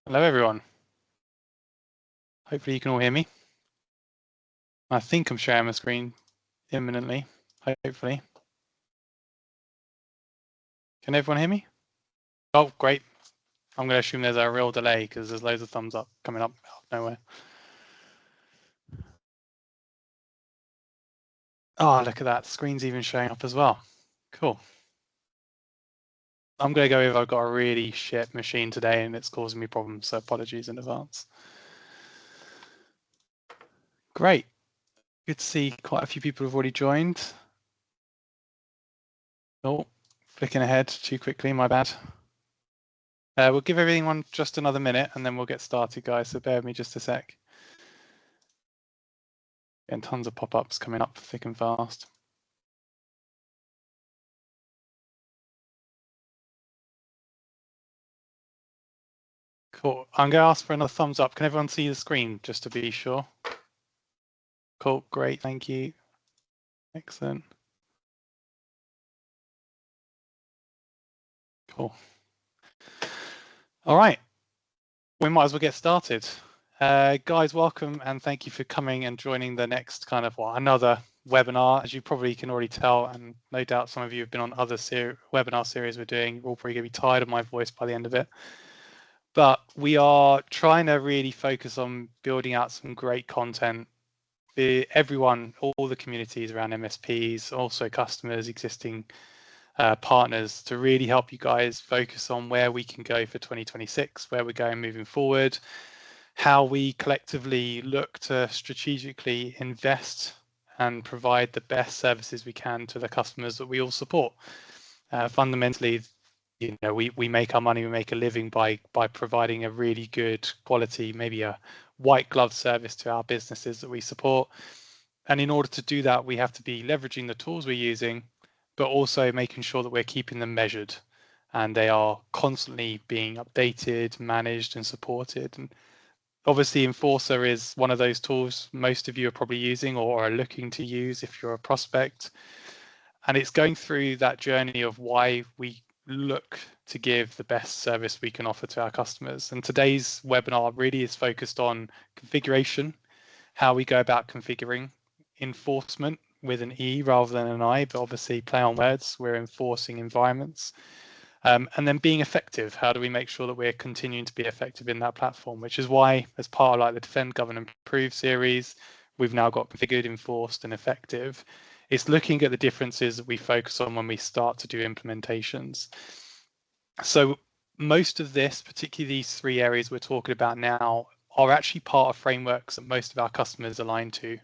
Hello, everyone. Hopefully you can all hear me. I think I'm sharing my screen imminently, hopefully. Can everyone hear me? Oh, great. I'm going to assume there's a real delay because there's loads of thumbs up coming up out of nowhere. Oh, look at that. The screen's even showing up as well. Cool. I'm going to go with I've got a really shit machine today and it's causing me problems, so apologies in advance. Great. Good to see quite a few people have already joined. Oh, flicking ahead too quickly, my bad. We'll give everyone just another minute and then we'll get started, guys, so bear with me just a sec. And tons of pop-ups coming up thick and fast. Cool. I'm going to ask for another thumbs up. Can everyone see the screen just to be sure? Cool. Great. Thank you. Excellent. Cool. All right. We might as well get started. Guys, welcome and thank you for coming and joining the next kind of another webinar. As you probably can already tell, and no doubt some of you have been on other webinar series we're doing, you're all probably going to be tired of my voice by the end of it. But we are trying to really focus on building out some great content. Everyone, all the communities around MSPs, also customers, existing partners, to really help you guys focus on where we can go for 2026, where we're going moving forward, how we collectively look to strategically invest and provide the best services we can to the customers that we all support. Fundamentally, you know, we make our money, we make a living by providing a really good quality, maybe a white glove service to our businesses that we support. And in order to do that, we have to be leveraging the tools we're using, but also making sure that we're keeping them measured and they are constantly being updated, managed, and supported. And obviously, Enforcer is one of those tools most of you are probably using or are looking to use if you're a prospect. And it's going through that journey of why we look to give the best service we can offer to our customers. And today's webinar really is focused on configuration, how we go about configuring, enforcement with an E rather than an I, but obviously play on words, we're enforcing environments. And then being effective, how do we make sure that we're continuing to be effective in that platform, which is why, as part of like the Defend, Govern, Improve series, we've now got configured, enforced, and effective. It's looking at the differences that we focus on when we start to do implementations. So most of this, particularly these three areas we're talking about now, are actually part of frameworks that most of our customers align to.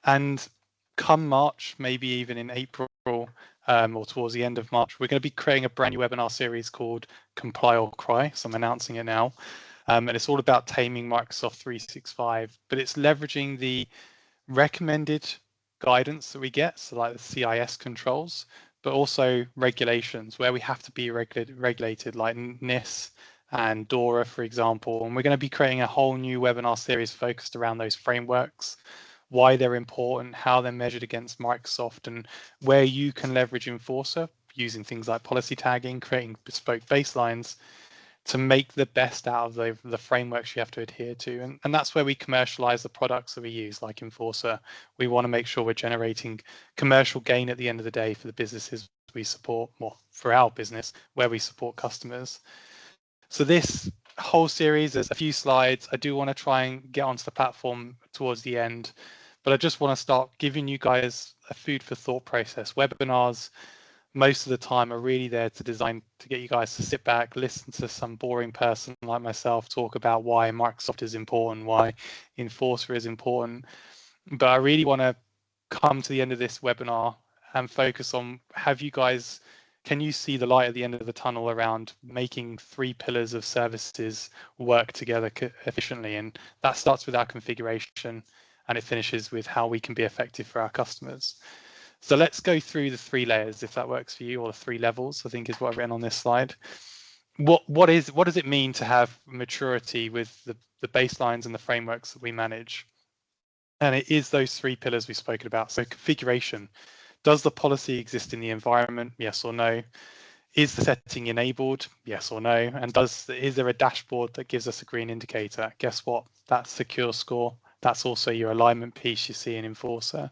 And come March, maybe even in April, or towards the end of March, we're going to be creating a brand new webinar series called Comply or Cry. So I'm announcing it now. And it's all about taming Microsoft 365, but it's leveraging the recommended guidance that we get, so like the CIS controls, but also regulations where we have to be regulated, like NIST and DORA, for example. And we're going to be creating a whole new webinar series focused around those frameworks, why they're important, how they're measured against Microsoft, and where you can leverage Enforcer using things like policy tagging, creating bespoke baselines to make the best out of the frameworks you have to adhere to. And that's where we commercialize the products that we use, like Enforcer. We want to make sure we're generating commercial gain at the end of the day for the businesses we support, well, for our business, where we support customers. So this whole series, there's a few slides. I do want to try and get onto the platform towards the end, but I just want to start giving you guys a food for thought process. Webinars, most of the time, are really there to design to get you guys to sit back, listen to some boring person like myself talk about why Microsoft is important, why Enforcer is important. But I really want to come to the end of this webinar and focus on, can you see the light at the end of the tunnel around making three pillars of services work together efficiently? And that starts with our configuration and it finishes with how we can be effective for our customers. So let's go through the three layers, if that works for you, or the three levels, I think is what I've written on this slide. What does it mean to have maturity with the baselines and the frameworks that we manage? And it is those three pillars we've spoken about. So configuration, does the policy exist in the environment? Yes or no? Is the setting enabled? Yes or no? And is there a dashboard that gives us a green indicator? Guess what? That's secure score. That's also your alignment piece you see in Enforcer.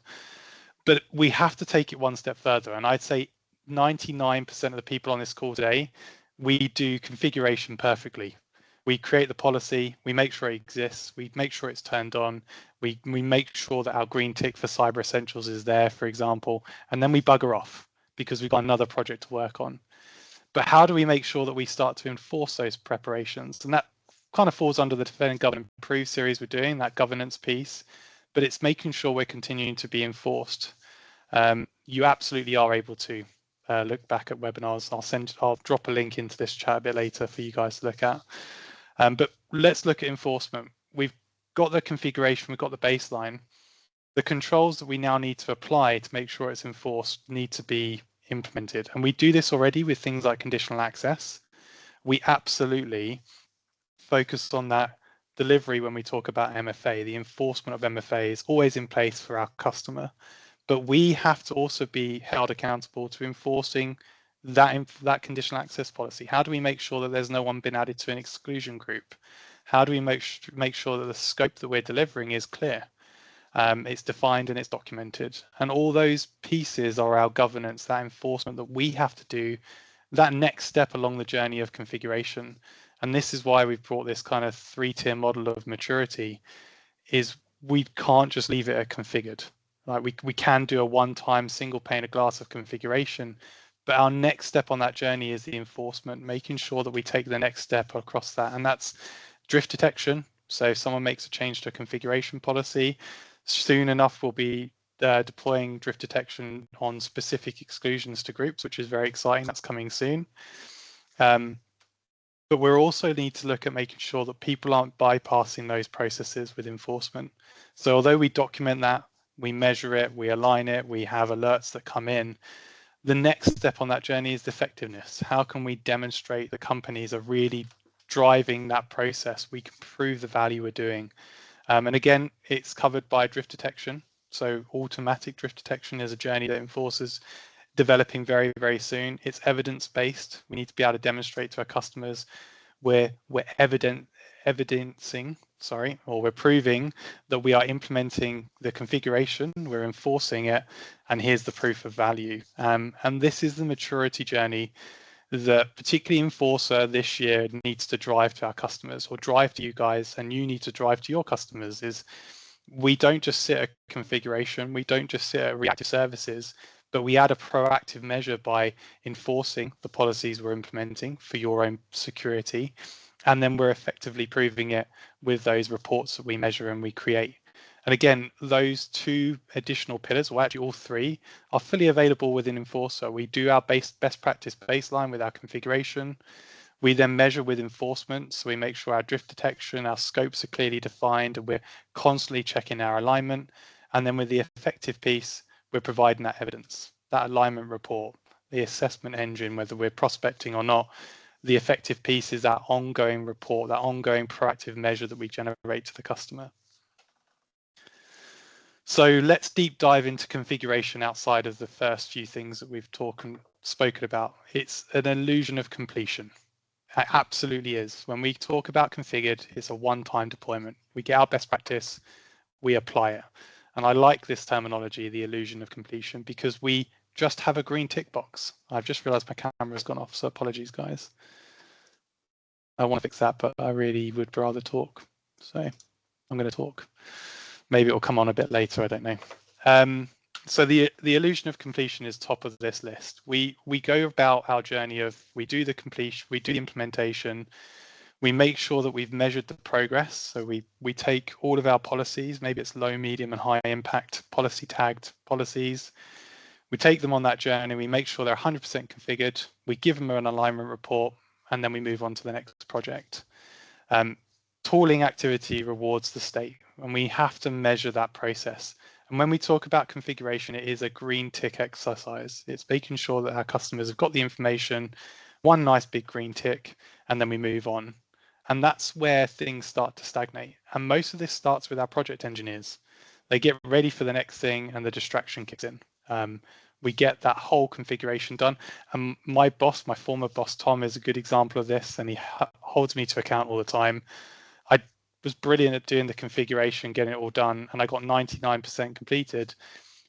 But we have to take it one step further. And I'd say 99% of the people on this call today, we do configuration perfectly. We create the policy, we make sure it exists, we make sure it's turned on, we make sure that our green tick for Cyber Essentials is there, for example, and then we bugger off because we've got another project to work on. But how do we make sure that we start to enforce those preparations? And that kind of falls under the Defend, Govern, Improve series we're doing, that governance piece, but it's making sure we're continuing to be enforced. You absolutely are able to look back at webinars. I'll drop a link into this chat a bit later for you guys to look at. But let's look at enforcement. We've got the configuration, we've got the baseline. The controls that we now need to apply to make sure it's enforced need to be implemented. And we do this already with things like conditional access. We absolutely focus on that delivery when we talk about MFA. The enforcement of MFA is always in place for our customer, but we have to also be held accountable to enforcing that conditional access policy. How do we make sure that there's no one been added to an exclusion group? How do we make sure that the scope that we're delivering is clear? It's defined and it's documented. And all those pieces are our governance, that enforcement that we have to do, that next step along the journey of configuration. And this is why we've brought this kind of 3-tier model of maturity, is we can't just leave it at configured. Like we can do a one-time single pane of glass of configuration, but our next step on that journey is the enforcement, making sure that we take the next step across that. And that's drift detection. So if someone makes a change to a configuration policy, soon enough we'll be deploying drift detection on specific exclusions to groups, which is very exciting. That's coming soon. But we also need to look at making sure that people aren't bypassing those processes with enforcement. So although we document that, we measure it, we align it, we have alerts that come in, the next step on that journey is effectiveness. How can we demonstrate that companies are really driving that process? We can prove the value we're doing. And again, it's covered by drift detection. So automatic drift detection is a journey that Enforcer's developing very, very soon. It's evidence-based. We need to be able to demonstrate to our customers we're proving that we are implementing the configuration, we're enforcing it, and here's the proof of value. And this is the maturity journey that particularly Enforcer this year needs to drive to our customers, or drive to you guys, and you need to drive to your customers. Is we don't just sit at configuration, we don't just sit at reactive services, but we add a proactive measure by enforcing the policies we're implementing for your own security. And then we're effectively proving it with those reports that we measure and we create. And again, those 2 additional pillars, or actually all 3, are fully available within Enforcer. We do our best practice baseline with our configuration. We then measure with enforcement. So we make sure our drift detection, our scopes are clearly defined, and we're constantly checking our alignment. And then with the effective piece, we're providing that evidence, that alignment report, the assessment engine, whether we're prospecting or not. The effective piece is that ongoing report, that ongoing proactive measure that we generate to the customer. So let's deep dive into configuration outside of the first few things that we've spoken about. It's an illusion of completion. It absolutely is. When we talk about configured, it's a one-time deployment. We get our best practice, we apply it. And I like this terminology, the illusion of completion, because we just have a green tick box. I've just realized my camera's gone off, so apologies, guys. I want to fix that, but I really would rather talk. So I'm going to talk. Maybe it'll come on a bit later, I don't know. So the illusion of completion is top of this list. We go about our journey of, we do the completion, we do the implementation, we make sure that we've measured the progress. So we take all of our policies, maybe it's low, medium and high impact policy tagged policies. We take them on that journey, we make sure they're 100% configured, we give them an alignment report, and then we move on to the next project. Tooling activity rewards the state, and we have to measure that process. And when we talk about configuration, it is a green tick exercise. It's making sure that our customers have got the information, one nice big green tick, and then we move on. And that's where things start to stagnate. And most of this starts with our project engineers. They get ready for the next thing and the distraction kicks in. We get that whole configuration done. And my former boss, Tom, is a good example of this, and he holds me to account all the time. I was brilliant at doing the configuration, getting it all done, and I got 99% completed,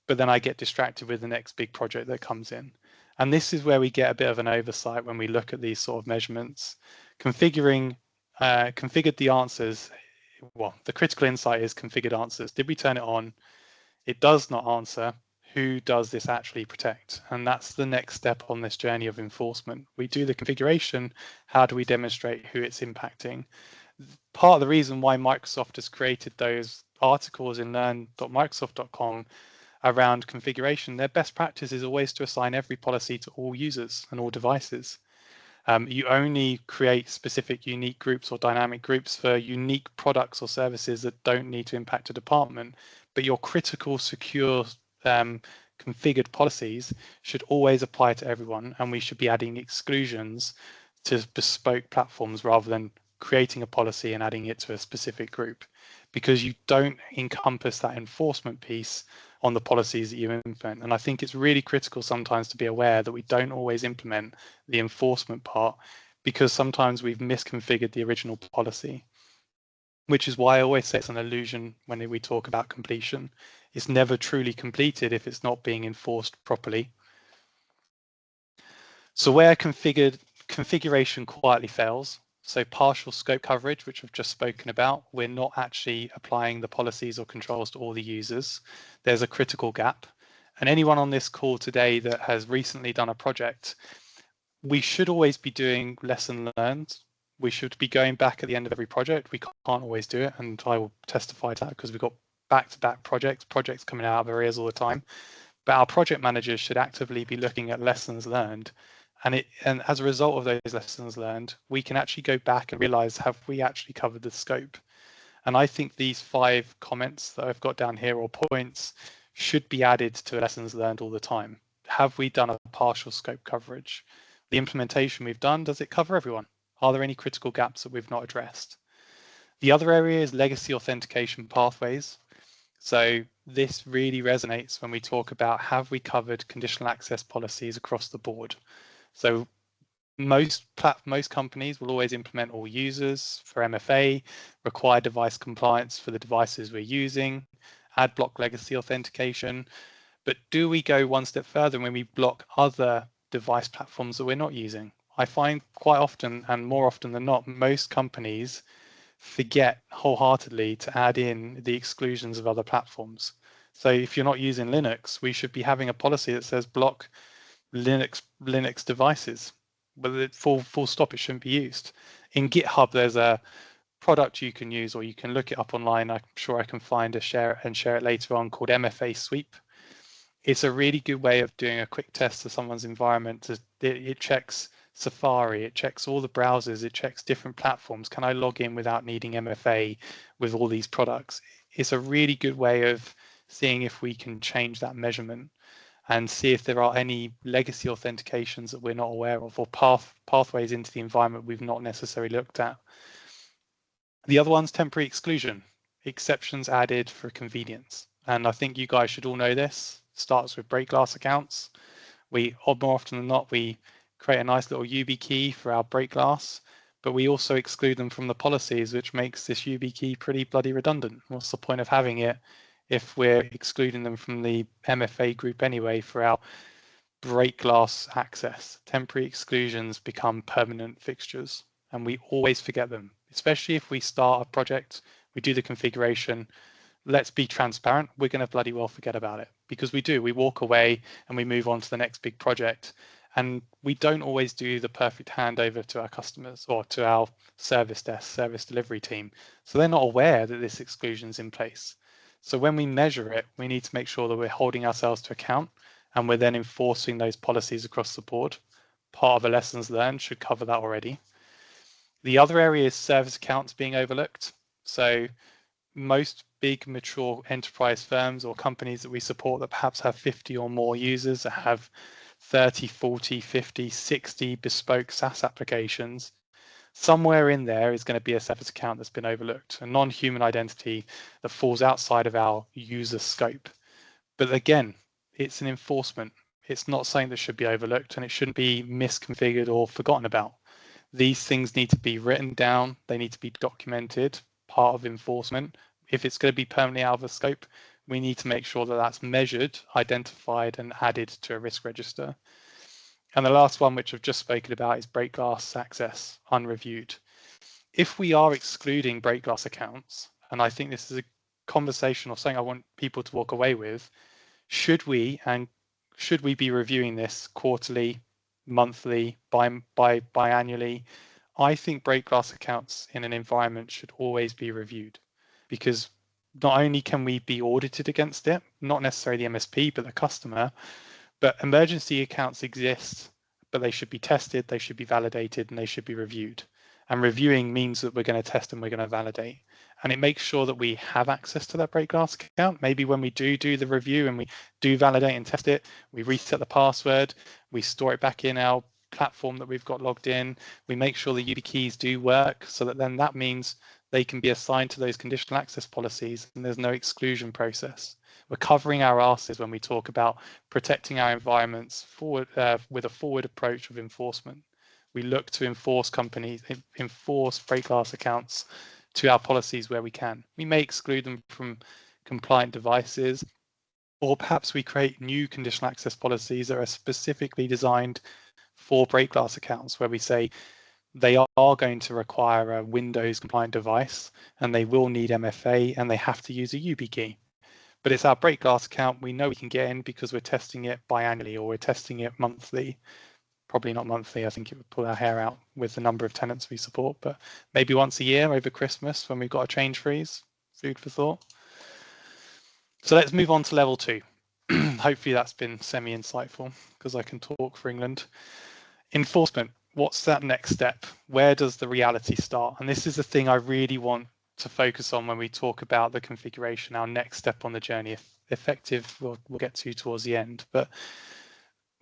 but then I get distracted with the next big project that comes in. And this is where we get a bit of an oversight when we look at these sort of measurements. Configured the answers. Well, the critical insight is configured answers. Did we turn it on? It does not answer. Who does this actually protect? And that's the next step on this journey of enforcement. We do the configuration. How do we demonstrate who it's impacting? Part of the reason why Microsoft has created those articles in learn.microsoft.com around configuration, their best practice is always to assign every policy to all users and all devices. You only create specific unique groups or dynamic groups for unique products or services that don't need to impact a department, but your critical, secure, configured policies should always apply to everyone, and we should be adding exclusions to bespoke platforms rather than creating a policy and adding it to a specific group, because you don't encompass that enforcement piece on the policies that you implement. And I think it's really critical sometimes to be aware that we don't always implement the enforcement part, because sometimes we've misconfigured the original policy, which is why I always say it's an illusion when we talk about completion. It's never truly completed if it's not being enforced properly. So where configuration quietly fails, so partial scope coverage, which I've just spoken about, we're not actually applying the policies or controls to all the users. There's a critical gap. And anyone on this call today that has recently done a project, we should always be doing lesson learned. We should be going back at the end of every project. We can't always do it, and I will testify to that because we've got back-to-back projects coming out of our ears all the time. But our project managers should actively be looking at lessons learned. And as a result of those lessons learned, we can actually go back and realize, have we actually covered the scope? And I think these 5 comments that I've got down here, or points, should be added to lessons learned all the time. Have we done a partial scope coverage? The implementation we've done, does it cover everyone? Are there any critical gaps that we've not addressed? The other area is legacy authentication pathways. So this really resonates when we talk about, have we covered conditional access policies across the board? So most companies will always implement all users for MFA, require device compliance for the devices we're using, ad block legacy authentication. But do we go one step further when we block other device platforms that we're not using? I find quite often, and more often than not, most companies forget wholeheartedly to add in the exclusions of other platforms. So if you're not using Linux, we should be having a policy that says block Linux devices, but full stop, it shouldn't be used. In GitHub, there's a product you can use, or you can look it up online. I'm sure I can find share it later on, called MFA Sweep. It's a really good way of doing a quick test of someone's environment. It checks Safari, it checks all the browsers, it checks different platforms. Can I log in without needing MFA with all these products? It's a really good way of seeing if we can change that measurement and see if there are any legacy authentications that we're not aware of, or pathways into the environment we've not necessarily looked at. The other one's temporary exclusion, exceptions added for convenience. And I think you guys should all know this. It starts with break glass accounts. More often than not, we create a nice little YubiKey for our break glass, but we also exclude them from the policies, which makes this YubiKey pretty bloody redundant. What's the point of having it if we're excluding them from the MFA group anyway for our break glass access? Temporary exclusions become permanent fixtures, and we always forget them, especially if we start a project, we do the configuration. Let's be transparent, we're going to bloody well forget about it, because we do. We walk away and we move on to the next big project, and we don't always do the perfect handover to our customers or to our service desk, service delivery team. So they're not aware that this exclusion is in place. So when we measure it, we need to make sure that we're holding ourselves to account, and we're then enforcing those policies across the board. Part of a lessons learned should cover that already. The other area is service accounts being overlooked. So most big mature enterprise firms or companies that we support that perhaps have 50 or more users, that have 30, 40, 50, 60 bespoke SaaS applications, somewhere in there is going to be a service account that's been overlooked, a non-human identity that falls outside of our user scope. But again, it's an enforcement. It's not something that should be overlooked, and it shouldn't be misconfigured or forgotten about. These things need to be written down. They need to be documented, part of enforcement. If it's going to be permanently out of the scope, we need to make sure that that's measured, identified, and added to a risk register. And the last one, which I've just spoken about, is break glass access unreviewed. If we are excluding break glass accounts, and I think this is a conversation or something I want people to walk away with, should we be reviewing this quarterly, monthly, biannually? I think break glass accounts in an environment should always be reviewed, because not only can we be audited against it, not necessarily the MSP, but the customer, but emergency accounts exist, but they should be tested, they should be validated, and they should be reviewed. And reviewing means that we're going to test and we're going to validate. And it makes sure that we have access to that break glass account. Maybe when we do the review and we do validate and test it, we reset the password, we store it back in our platform that we've got logged in, we make sure the YubiKeys do work, so that then that means they can be assigned to those conditional access policies and there's no exclusion process. We're covering our asses when we talk about protecting our environments forward with a forward approach of enforcement. We look to enforce break glass accounts to our policies where we can. We may exclude them from compliant devices, or perhaps we create new conditional access policies that are specifically designed for break glass accounts, where we say they are going to require a Windows compliant device and they will need MFA and they have to use a YubiKey. But it's our break glass account. We know we can get in because we're testing it biannually or we're testing it monthly. Probably not monthly. I think it would pull our hair out with the number of tenants we support, but maybe once a year over Christmas when we've got a change freeze. Food for thought. So let's move on to level 2. Hopefully that's been semi-insightful because I can talk for England. Enforcement. What's that next step? Where does the reality start? And this is the thing I really want to focus on when we talk about the configuration, our next step on the journey. Effective, we'll get to towards the end, but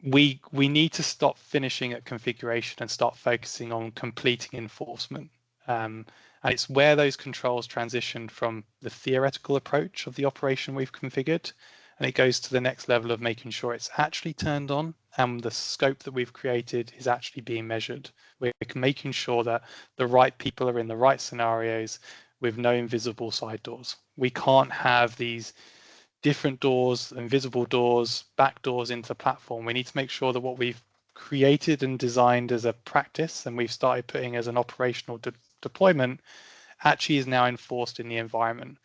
we need to stop finishing at configuration and start focusing on completing enforcement. And it's where those controls transition from the theoretical approach of the operation we've configured, and it goes to the next level of making sure it's actually turned on and the scope that we've created is actually being measured. We're making sure that the right people are in the right scenarios with no invisible side doors. We can't have these different doors, invisible doors, back doors into the platform. We need to make sure that what we've created and designed as a practice and we've started putting as an operational deployment actually is now enforced in the environment.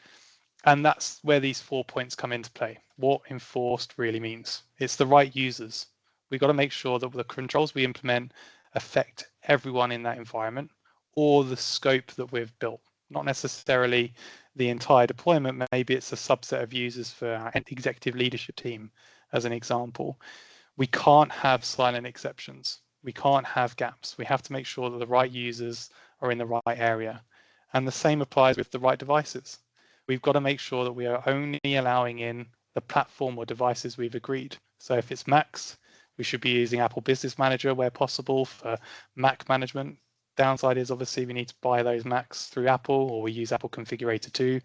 And that's where these 4 points come into play. What enforced really means. It's the right users. We've got to make sure that the controls we implement affect everyone in that environment or the scope that we've built. Not necessarily the entire deployment, maybe it's a subset of users for our executive leadership team, as an example. We can't have silent exceptions. We can't have gaps. We have to make sure that the right users are in the right area. And the same applies with the right devices. We've got to make sure that we are only allowing in the platform or devices we've agreed. So if it's Macs, we should be using Apple Business Manager where possible for Mac management. Downside is obviously we need to buy those Macs through Apple, or we use Apple Configurator 2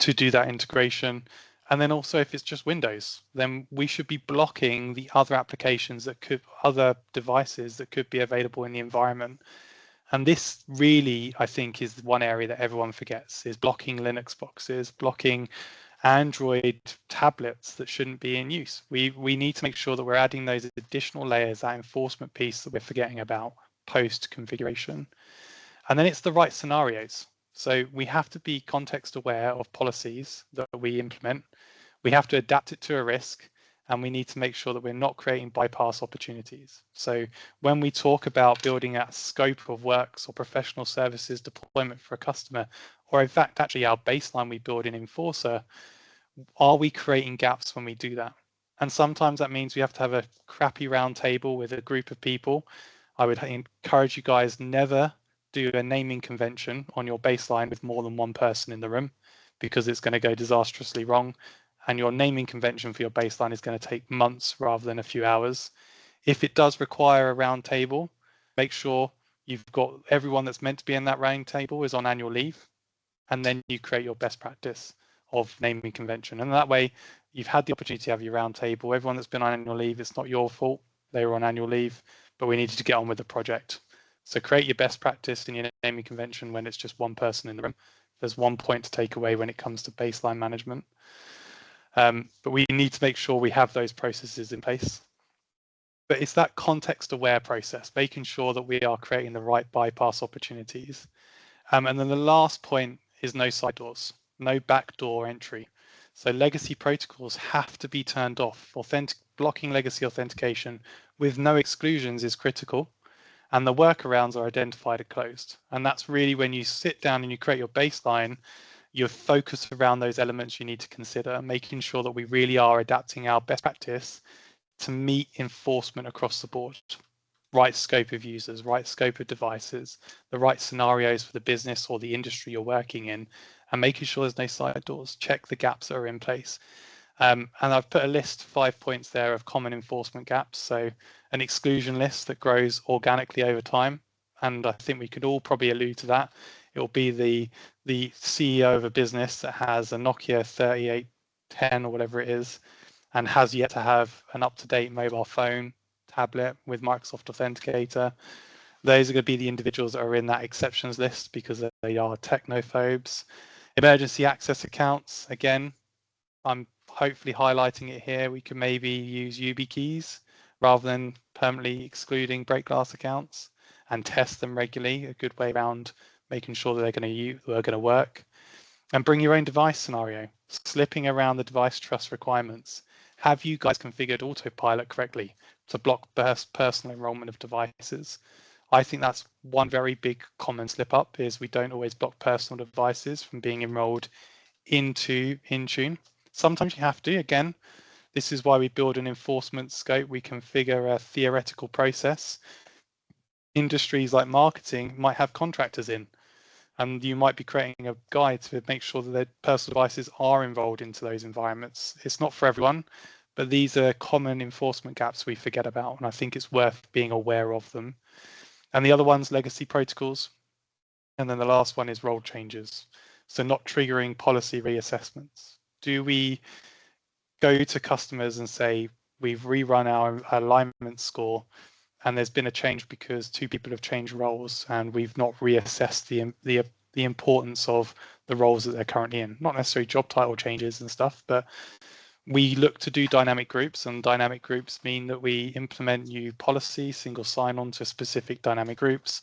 to do that integration. And then also if it's just Windows, then we should be blocking the other applications that could, other devices that could be available in the environment. And this really, I think, is one area that everyone forgets, is blocking Linux boxes, blocking Android tablets that shouldn't be in use. We need to make sure that we're adding those additional layers, that enforcement piece that we're forgetting about post configuration. And then it's the right scenarios. So we have to be context aware of policies that we implement. We have to adapt it to a risk, and we need to make sure that we're not creating bypass opportunities. So when we talk about building a scope of works or professional services deployment for a customer, or in fact, actually our baseline we build in Enforcer, are we creating gaps when we do that? And sometimes that means we have to have a crappy round table with a group of people. I would encourage you guys never do a naming convention on your baseline with more than one person in the room, because it's going to go disastrously wrong. And your naming convention for your baseline is going to take months rather than a few hours. If it does require a round table, make sure you've got everyone that's meant to be in that round table is on annual leave, and then you create your best practice of naming convention. And that way You've had the opportunity to have your roundtable. Everyone that's been on annual leave, it's not your fault. They were on annual leave, but we needed to get on with the project. So create your best practice in your naming convention when it's just one person in the room. There's one point to take away when it comes to baseline management. But we need to make sure we have those processes in place. But it's that context-aware process, making sure that we are creating the right bypass opportunities. And then the last point is no side doors, no backdoor entry. So legacy protocols have to be turned off. Blocking legacy authentication with no exclusions is critical, and the workarounds are identified and closed. And that's really when you sit down and you create your baseline, you're focused around those elements you need to consider, making sure that we really are adapting our best practice to meet enforcement across the board. Right scope of users, right scope of devices, the right scenarios for the business or the industry you're working in, and making sure there's no side doors. Check the gaps that are in place. And I've put a list, 5 points there of common enforcement gaps. So an exclusion list that grows organically over time. And I think we could all probably allude to that. It will be the CEO of a business that has a Nokia 3810 or whatever it is, and has yet to have an up-to-date mobile phone, tablet with Microsoft Authenticator. Those are going to be the individuals that are in that exceptions list because they are technophobes. Emergency access accounts, again, I'm hopefully highlighting it here. We can maybe use YubiKeys rather than permanently excluding break glass accounts and test them regularly, a good way around making sure that they're going to work. And bring your own device scenario, slipping around the device trust requirements. Have you guys configured autopilot correctly to block personal enrollment of devices? I think that's one very big common slip up is we don't always block personal devices from being enrolled into Intune. Sometimes you have to. Again, this is why we build an enforcement scope. We configure a theoretical process. Industries like marketing might have contractors in, and you might be creating a guide to make sure that their personal devices are involved into those environments. It's not for everyone, but these are common enforcement gaps we forget about, and I think it's worth being aware of them. And the other one's legacy protocols. And then the last one is role changes. So not triggering policy reassessments. Do we go to customers and say, we've rerun our alignment score and there's been a change because two people have changed roles and we've not reassessed the importance of the roles that they're currently in? Not necessarily job title changes and stuff, but we look to do dynamic groups, and dynamic groups mean that we implement new policy, single sign-on to specific dynamic groups.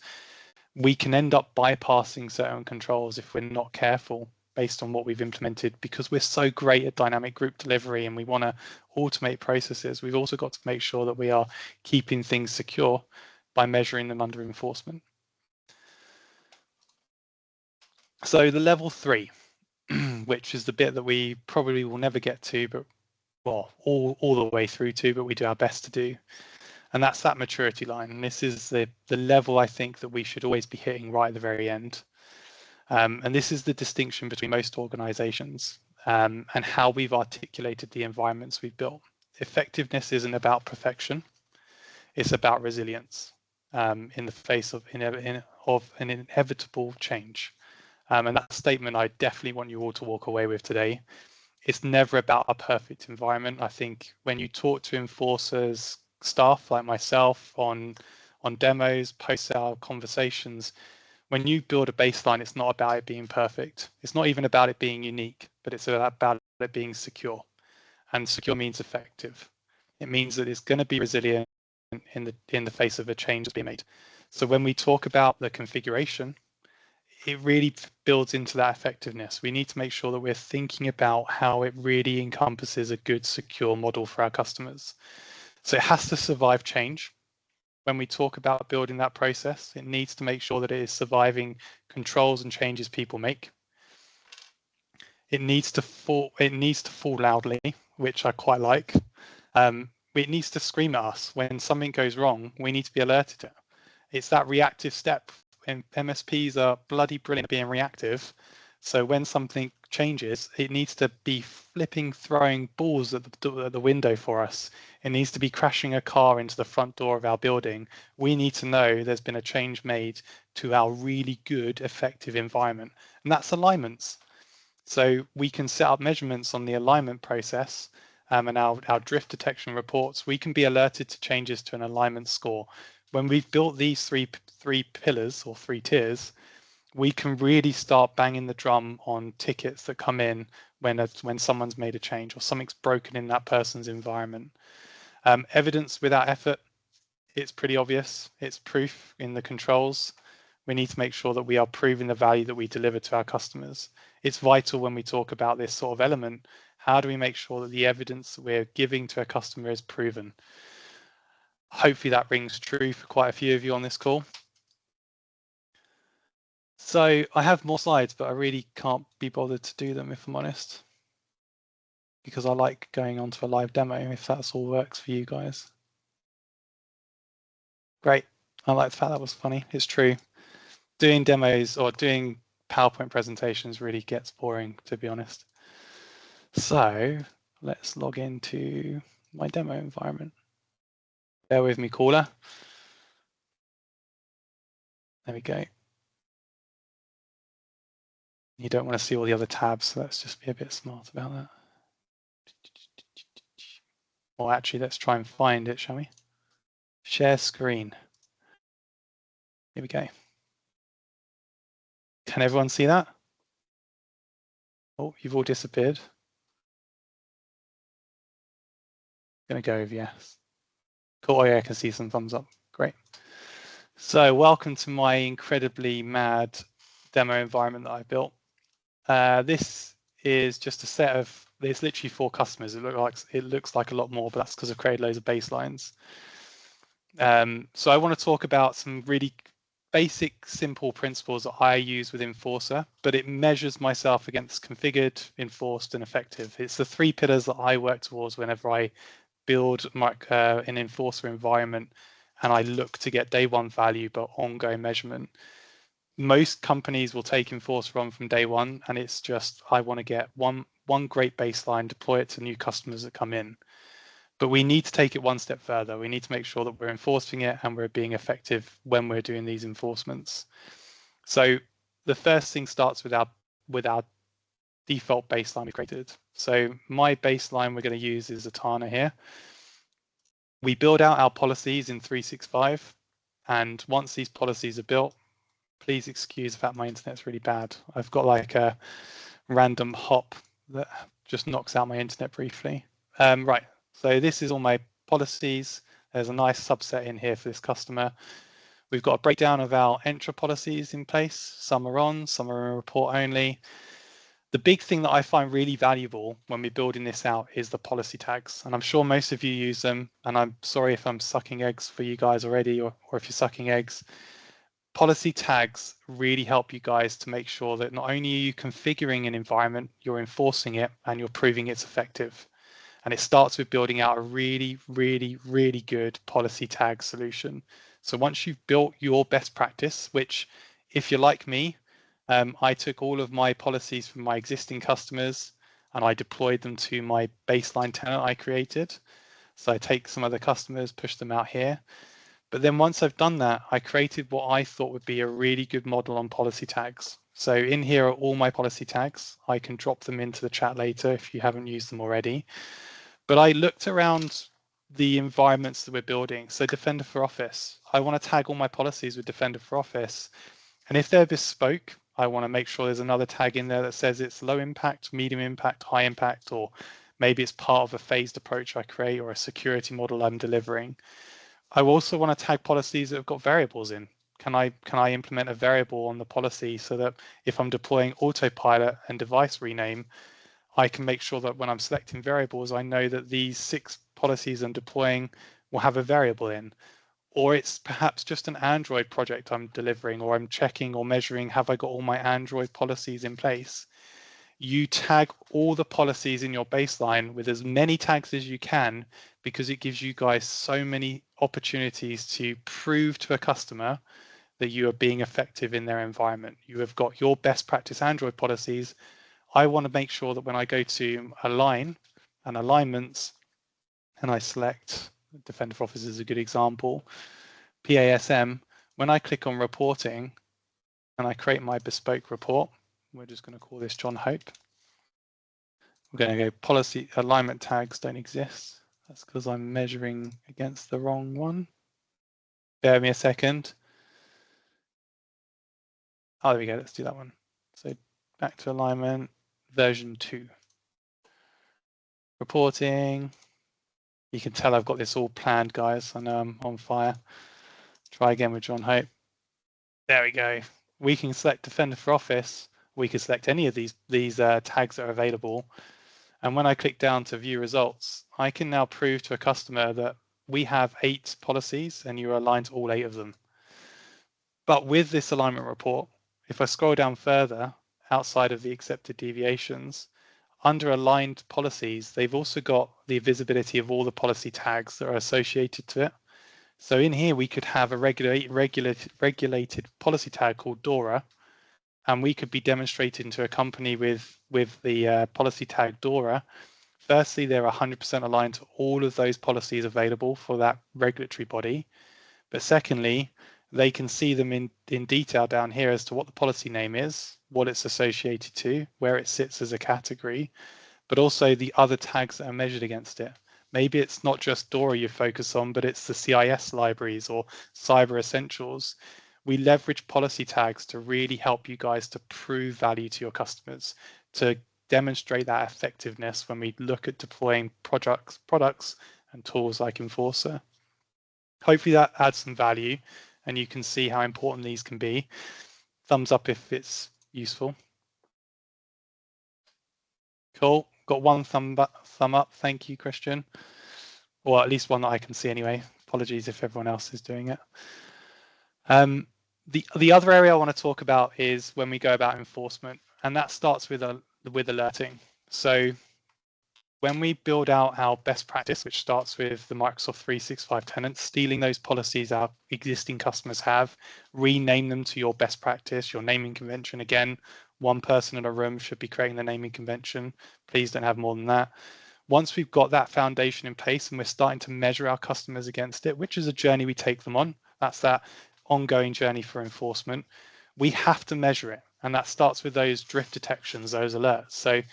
We can end up bypassing certain controls if we're not careful based on what we've implemented, because we're so great at dynamic group delivery and we want to automate processes. We've also got to make sure that we are keeping things secure by measuring them under enforcement. So the level 3, which is the bit that we probably will never get to, but well, all the way through to, but we do our best to do. And that's that maturity line. And this is the level I think that we should always be hitting right at the very end. And this is the distinction between most organizations and how we've articulated the environments we've built. Effectiveness isn't about perfection. It's about resilience in the face of an inevitable change. And that statement I definitely want you all to walk away with today. It's never about a perfect environment. I think when you talk to enforcers, staff like myself on demos, post-sale conversations, when you build a baseline, it's not about it being perfect. It's not even about it being unique, but it's about it being secure. And secure means effective. It means that it's going to be resilient in the face of a change that's being made. So when we talk about the configuration, it really builds into that effectiveness. We need to make sure that we're thinking about how it really encompasses a good, secure model for our customers. So it has to survive change. When we talk about building that process, it needs to make sure that it is surviving controls and changes people make. It needs to fall loudly, which I quite like. It needs to scream at us when something goes wrong. We need to be alerted to it. It's that reactive step. And MSPs are bloody brilliant at being reactive. So when something changes, it needs to be throwing balls at the window for us. It needs to be crashing a car into the front door of our building. We need to know there's been a change made to our really good, effective environment. And that's alignments. So we can set up measurements on the alignment process and our drift detection reports. We can be alerted to changes to an alignment score. When we've built these three pillars or three tiers, we can really start banging the drum on tickets that come in when someone's made a change or something's broken in that person's environment. Evidence without effort, it's pretty obvious. It's proof in the controls. We need to make sure that we are proving the value that we deliver to our customers. It's vital when we talk about this sort of element. How do we make sure that the evidence that we're giving to a customer is proven? Hopefully that rings true for quite a few of you on this call. So I have more slides, but I really can't be bothered to do them if I'm honest, because I like going on to a live demo if that's all works for you guys. Great. I like the fact that was funny. It's true. Doing demos or doing PowerPoint presentations really gets boring, to be honest. So let's log into my demo environment. Bear with me, caller. There we go. You don't want to see all the other tabs, so let's just be a bit smart about that. Or actually, let's try and find it, shall we? Share screen. Here we go. Can everyone see that? Oh, you've all disappeared. Gonna go with yes. Cool. Oh yeah, I can see some thumbs up. Great. So welcome to my incredibly mad demo environment that I built. This is just a set of, there's literally 4 customers. It looks like a lot more, but that's because I've created loads of baselines. So I want to talk about some really basic, simple principles that I use with Enforcer, but it measures myself against configured, enforced, and effective. It's the 3 pillars that I work towards whenever I build an Enforcer environment and I look to get day 1 value, but ongoing measurement. Most companies will take Enforcer on from day 1, and it's just, I want to get one great baseline, deploy it to new customers that come in. But we need to take it one step further. We need to make sure that we're enforcing it and we're being effective when we're doing these enforcements. So the first thing starts with our default baseline we created. So my baseline we're going to use is Atana here. We build out our policies in 365, and once these policies are built, please excuse the fact my internet's really bad. I've got like a random hop that just knocks out my internet briefly. Right. So this is all my policies. There's a nice subset in here for this customer. We've got a breakdown of our Entra policies in place. Some are on, some are in report only. The big thing that I find really valuable when we're building this out is the policy tags. And I'm sure most of you use them. And I'm sorry if I'm sucking eggs for you guys already, or if you're sucking eggs. Policy tags really help you guys to make sure that not only are you configuring an environment, you're enforcing it and you're proving it's effective. And it starts with building out a really, really, really good policy tag solution. So once you've built your best practice, which if you're like me, I took all of my policies from my existing customers and I deployed them to my baseline tenant I created. So I take some other customers, push them out here. But then once I've done that, I created what I thought would be a really good model on policy tags. So in here are all my policy tags. I can drop them into the chat later if you haven't used them already. But I looked around the environments that we're building. So Defender for Office, I want to tag all my policies with Defender for Office. And if they're bespoke, I want to make sure there's another tag in there that says it's low impact, medium impact, high impact, or maybe it's part of a phased approach I create or a security model I'm delivering. I also want to tag policies that have got variables in. Can I implement a variable on the policy so that if I'm deploying autopilot and device rename, I can make sure that when I'm selecting variables, I know that these 6 policies I'm deploying will have a variable in. Or it's perhaps just an Android project I'm delivering, or I'm checking or measuring, have I got all my Android policies in place? You tag all the policies in your baseline with as many tags as you can, because it gives you guys so many opportunities to prove to a customer that you are being effective in their environment. You have got your best practice Android policies. I want to make sure that when I go to align and alignments and I select Defender for Office is a good example, PASM, when I click on reporting and I create my bespoke report, we're just going to call this John Hope. We're going to go policy alignment tags don't exist. That's because I'm measuring against the wrong one. Bear with me a second. Oh, there we go. Let's do that one. So back to alignment, version 2. Reporting. You can tell I've got this all planned, guys. I know I'm on fire. Try again with John Hope. There we go. We can select Defender for Office. We can select any of these tags that are available. And when I click down to view results, I can now prove to a customer that we have 8 policies and you're aligned to all 8 of them. But with this alignment report, if I scroll down further outside of the accepted deviations, under aligned policies, they've also got the visibility of all the policy tags that are associated to it. So in here, we could have a regulated policy tag called DORA, and we could be demonstrating to a company with the policy tag DORA. Firstly, they're 100% aligned to all of those policies available for that regulatory body. But secondly, they can see them in detail down here as to what the policy name is, what it's associated to, where it sits as a category, but also the other tags that are measured against it. Maybe it's not just DORA you focus on, but it's the CIS libraries or Cyber Essentials. We leverage policy tags to really help you guys to prove value to your customers, to demonstrate that effectiveness when we look at deploying products and tools like Enforcer. Hopefully that adds some value and you can see how important these can be. Thumbs up if it's useful. Cool. Got one thumb up. Thank you, Christian. Or at least one that I can see anyway. Apologies if everyone else is doing it. The other area I want to talk about is when we go about enforcement, and that starts with alerting. So when we build out our best practice, which starts with the Microsoft 365 tenants, stealing those policies our existing customers have, rename them to your best practice, your naming convention. Again, one person in a room should be creating the naming convention. Please don't have more than that. Once we've got that foundation in place and we're starting to measure our customers against it, which is a journey we take them on, that's that ongoing journey for enforcement, we have to measure it. And that starts with those drift detections, those alerts. So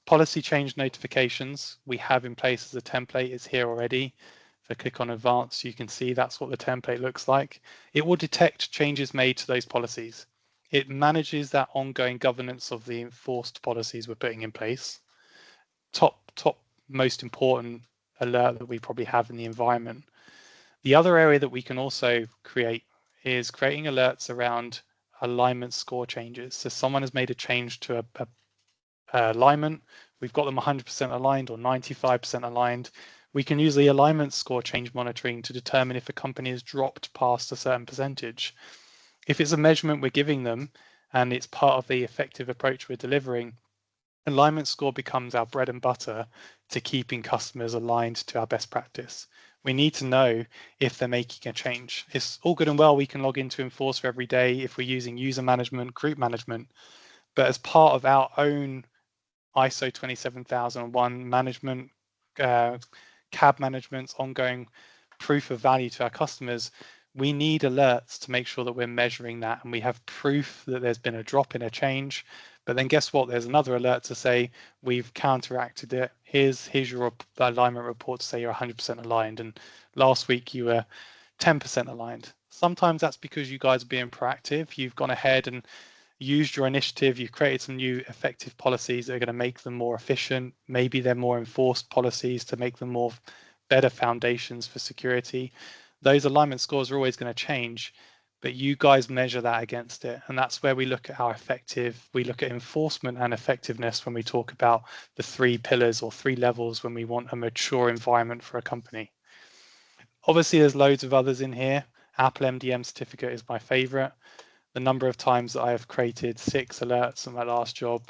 policy change notifications we have in place as a template is here already. If I click on advanced, you can see that's what the template looks like. It will detect changes made to those policies. It manages that ongoing governance of the enforced policies we're putting in place. Top most important alert that we probably have in the environment. The other area that we can also create is creating alerts around alignment score changes. So someone has made a change to a alignment, we've got them 100% aligned or 95% aligned. We can use the alignment score change monitoring to determine if a company has dropped past a certain percentage. If it's a measurement we're giving them and it's part of the effective approach we're delivering, alignment score becomes our bread and butter to keeping customers aligned to our best practice. We need to know if they're making a change. It's all good and well we can log into Enforcer every day if we're using user management, group management, but as part of our own ISO 27001 management, CAB management's ongoing proof of value to our customers, we need alerts to make sure that we're measuring that and we have proof that there's been a drop in a change. But then guess what? There's another alert to say we've counteracted it. Here's your alignment report to say you're 100% aligned. And last week you were 10% aligned. Sometimes that's because you guys are being proactive. You've gone ahead and used your initiative. You've created some new effective policies that are going to make them more efficient. Maybe they're more enforced policies to make them more better foundations for security. Those alignment scores are always going to change, but you guys measure that against it. And that's where we look at how effective, we look at enforcement and effectiveness when we talk about the 3 pillars or 3 levels when we want a mature environment for a company. Obviously, there's loads of others in here. Apple MDM certificate is my favorite. The number of times that I have created 6 alerts in my last job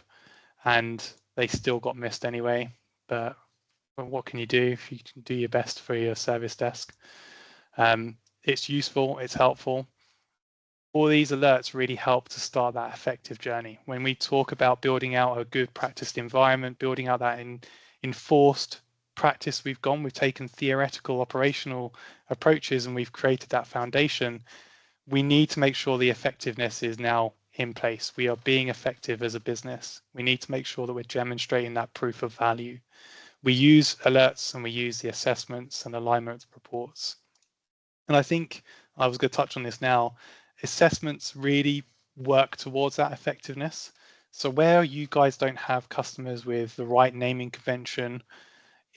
and they still got missed anyway. But what can you do if you can do your best for your service desk? It's useful, it's helpful. All these alerts really help to start that effective journey. When we talk about building out a good practiced environment, building out that enforced practice we've taken theoretical operational approaches and we've created that foundation. We need to make sure the effectiveness is now in place. We are being effective as a business. We need to make sure that we're demonstrating that proof of value. We use alerts and we use the assessments and alignment reports. And I think I was going to touch on this now. Assessments really work towards that effectiveness. So where you guys don't have customers with the right naming convention,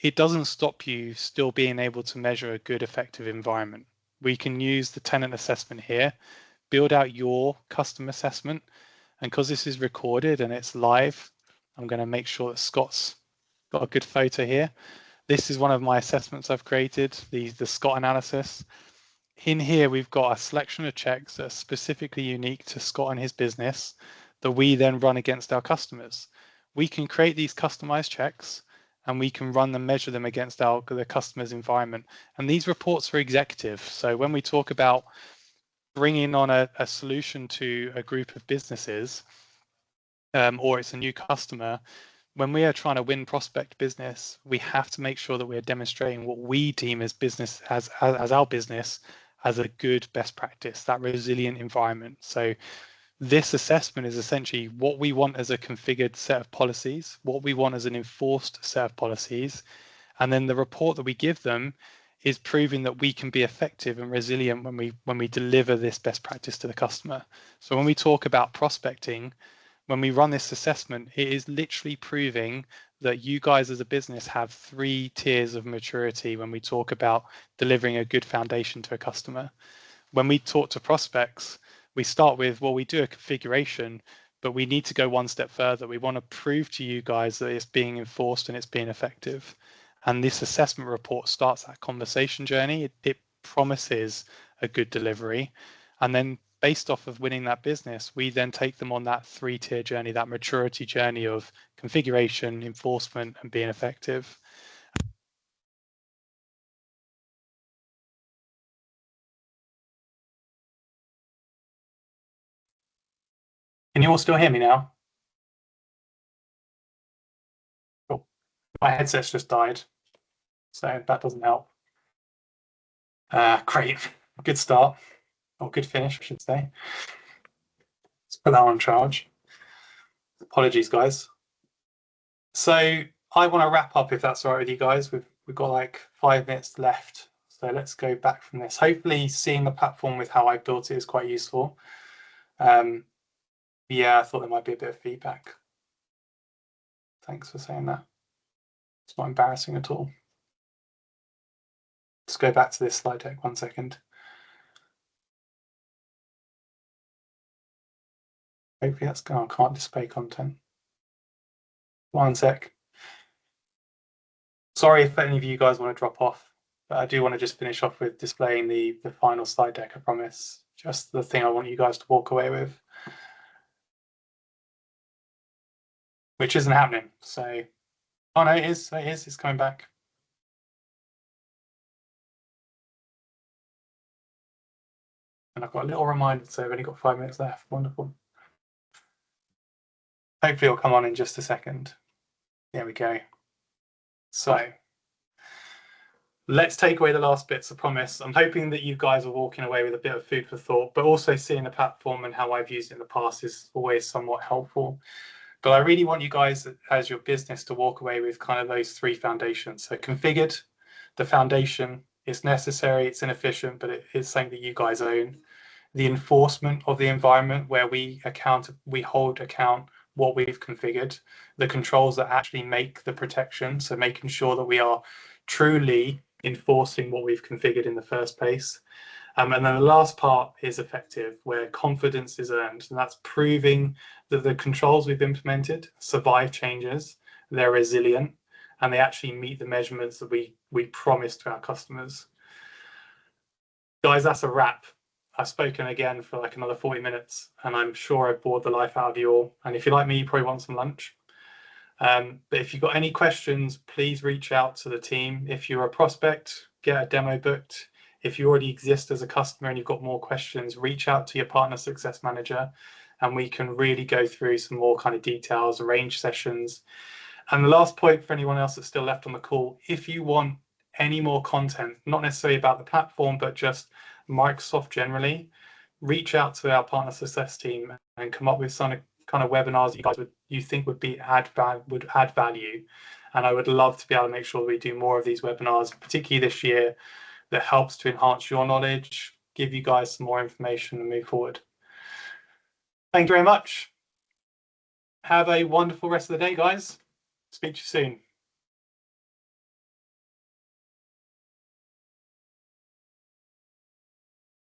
it doesn't stop you still being able to measure a good, effective environment. We can use the tenant assessment here, build out your custom assessment. And because this is recorded and it's live, I'm going to make sure that Scott's got a good photo here. This is one of my assessments I've created, the Scott analysis. In here, we've got a selection of checks that are specifically unique to Scott and his business that we then run against our customers. We can create these customized checks and we can run them, measure them against the customer's environment. And these reports are executive. So when we talk about bringing on a solution to a group of businesses, or it's a new customer, when we are trying to win prospect business, we have to make sure that we're demonstrating what we deem as business, as our business, as a good best practice, that resilient environment. So this assessment is essentially what we want as a configured set of policies, what we want as an enforced set of policies, and then the report that we give them is proving that we can be effective and resilient when we deliver this best practice to the customer. So when we talk about prospecting, when we run this assessment, it is literally proving that you guys as a business have 3 tiers of maturity when we talk about delivering a good foundation to a customer. When we talk to prospects, we start with, well, we do a configuration, but we need to go one step further. We want to prove to you guys that it's being enforced and it's being effective. And this assessment report starts that conversation journey. It promises a good delivery. And then based off of winning that business, we then take them on that 3-tier journey, that maturity journey of configuration, enforcement, and being effective. Can you all still hear me now? Cool. My headset's just died, so that doesn't help. Great, good start, or good finish, I should say. Let's put that on charge. Apologies, guys. So I want to wrap up, if that's all right with you guys. We've got like 5 minutes left, so let's go back from this. Hopefully seeing the platform with how I built it is quite useful. Yeah, I thought there might be a bit of feedback. Thanks for saying that. It's not embarrassing at all. Let's go back to this slide deck 1 second. Hopefully that's gone. I can't display content. 1 sec. Sorry if any of you guys want to drop off, but I do want to just finish off with displaying the final slide deck, I promise. Just the thing I want you guys to walk away with, which isn't happening. So, oh no, it is, it's coming back. And I've got a little reminder, so I've only got 5 minutes left. Wonderful. Hopefully it'll come on in just a second. There we go. So let's take away the last bits, I promise. I'm hoping that you guys are walking away with a bit of food for thought, but also seeing the platform and how I've used it in the past is always somewhat helpful. But I really want you guys as your business to walk away with kind of those 3 foundations. So configured, the foundation, it's necessary, it's inefficient, but it is something that you guys own. The enforcement of the environment, where we hold account what we've configured, the controls that actually make the protection. So making sure that we are truly enforcing what we've configured in the first place. And then the last part is effective, where confidence is earned. And that's proving that the controls we've implemented survive changes, they're resilient, and they actually meet the measurements that we promise to our customers. Guys, that's a wrap. I've spoken again for like another 40 minutes, and I'm sure I've bored the life out of you all. And if you're like me, you probably want some lunch. But if you've got any questions, please reach out to the team. If you're a prospect, get a demo booked. If you already exist as a customer and you've got more questions, reach out to your partner success manager, and we can really go through some more kind of details, arrange sessions. And the last point for anyone else that's still left on the call, if you want any more content, not necessarily about the platform, but just Microsoft generally, reach out to our partner success team and come up with some kind of webinars that you think would add value. And I would love to be able to make sure we do more of these webinars, particularly this year, that helps to enhance your knowledge, give you guys some more information and move forward. Thank you very much. Have a wonderful rest of the day, guys. Speak to you soon.